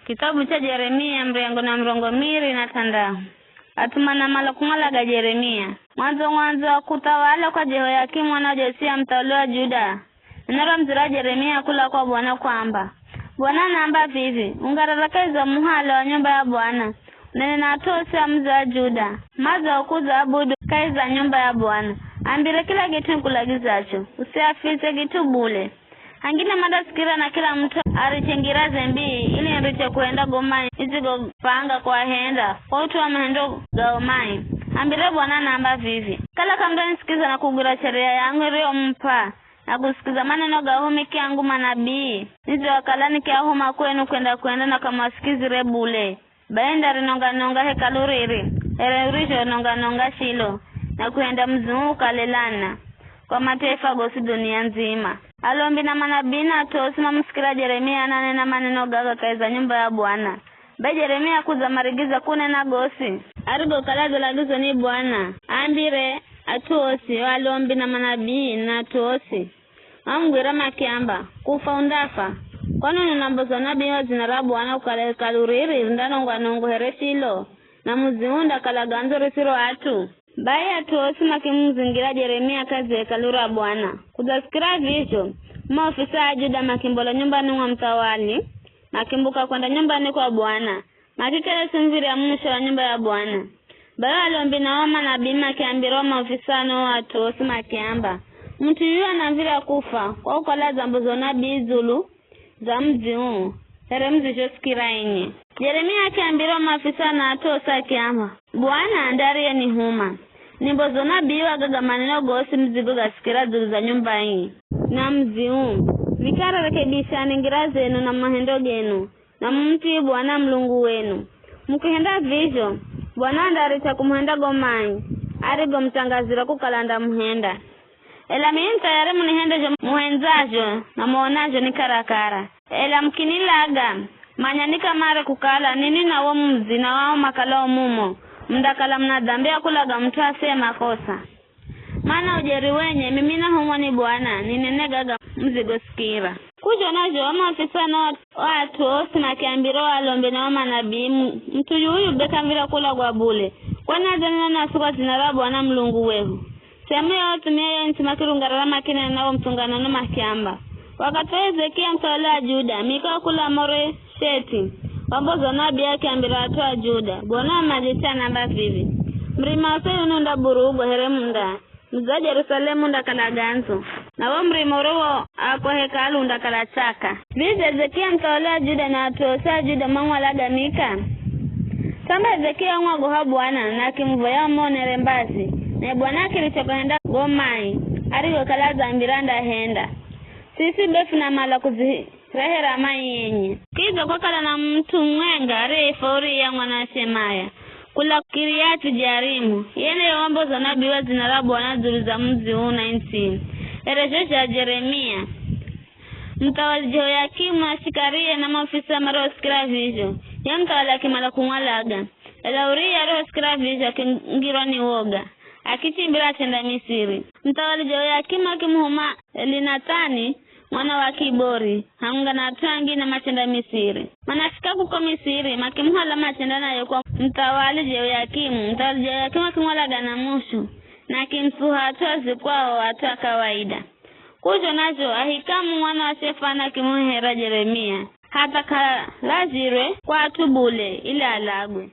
Kitabu cha Yeremia mrengo na mrongo miri na tanda. Atumana malakungalaga Yeremia. Mwanzo kutawala kwa Jehoyakimu mwana wa Yosia mtawala wa Juda. Nara mzira Yeremia kula kwa Bwana kwamba Bwana naamba vivi, ungararakaza muhala wa nyumba ya Bwana. Nene natosa mza Juda. Maza ukuza abudu kaiza nyumba ya Bwana. Ambile kila kitu kulagizacho. Usiafize kitu bule. Angina madasikira na kila mtu arichengira zembi ili nriche kuenda gomai izigo panga kwa henda kwa utu wa mahendo gaomai. Ambile Bwana naamba vivi, kala kamda nisikiza na kugura sheria yangu rio mpa na kusikiza maneno gahumiki yangu manabii nizi wakalani kia huma kwenda na kama sikizi rebule baenda rinonga hekaluriri ereurijo nonga shilo na kuenda mzunguka lelana kwa mataifa gosi dunia nzima. Alombi na manabii na tosima msikira Yeremia ananena maneno gaga kaiza nyumba ya Bwana. Ba Yeremia kuza marigiza kunena gosi arigo kalazo lagizo ni Bwana ambire atosi alombi na manabii na tosi amgwira makiamba kufa undafa kwani nambozo nabii wa zinara Bwana kaluriri ndanongo hereshilo na muziunda kalaganzo resiro atu. Baya tosi makimzingira Yeremia kazi hekalura Bwana. Kuzasikira visho maofisa ya Juda makimbola nyumbani mwa mtawali makimbuka kwenda nyumbani kwa Bwana makikele simviri ya mwisho wa nyumba ya Bwana. Baya alombi na wama na bima kiambiro maofisa no watu osi makiamba mtu yuwa na mvira kufa kwa ukala zambuzo nabii Zulu za mzi huu heremzi josikira inye. Yeremia kiambiro maofisa na atosa kiamba Bwana ndariye ni huma nimbozo nabii wagaga maneno gosi mzigo gasikira Zulu za nyumba hii na mzi huu vikara rekebisha ningira zenu na mahendo genu na mti Bwana mlungu wenu. Mkihenda visho Bwana ndarita kumuhenda gomai arigo mtangazira kukalanda muhenda. Ela mienta yare munihendejo muhenzajo na muonajo ni karakara. Ela mkinilaga manyanika mare kukala nini na wo mzi na wao makalao mumo mdakala mnadhambia kulaga mtu asema kosa. Mana ujeri wenye mimina humo ni Bwana ninenegaga mzigo sikira. Kujo najo wama ofisa na watu osi makiambiro alombi na wama nabii mtu yuyu beka mvira kula kwa bule. Kwa nazo na suka zinara Bwana mlungu wehu. Sehemu ya watu miya ntimakiru ngararama kine na mtungana na makiamba. Wakatoa Hezekia mtawala wa Juda mika kula more sheti. Wambozo nabii yake ambira watu wa Juda. Bwana majita namba vivi. Mrima wasayu nunda burugo heremunda. Mza Jerusalemu ndakala ganzo. Na wa mrima urewo ako hekalu ndakala chaka. Vizi Hezekia mtawala wa Juda na atosa Juda mangwa laga mika. Samba Hezekia mwago ha Bwana na kimvoya mwone rembasi. Na Bwana kilichokohenda gomai. Arigo kalaza ambiranda henda. Sisi befu na mala kuzirehera mai yenye. Kizo kwa kala na mtu mwenga reefori ya mwana semaya. Kula Kiriati Jarimu. Yene wambo za nabii wa zinara Bwana Zulu za mzi huu 19. Erejesha Yeremia. Mtawali Jehoyakimu ashikarie na maofisa maro sikira visho. Ya mtawali kimala kumwalaga. Elauria roho sikira visho kingiro ni woga. Akichimbira chenda Misiri. Mtawali Jehoyakimu akimuhuma Elinatani mwana wa Kibori haunga na tangi na machenda Misiri. Manafika kuko Misiri makimuhala machenda na yoko mtawali Jehoyakimu. Mtawali Jehoyakimu akimwalaga na mushu na kimsuha atozi kwao watu wa kawaida. Kujo najo ahikamu mwana wa Shefana kimuhera Yeremia hata kalazire kwa atubule ili alagwe.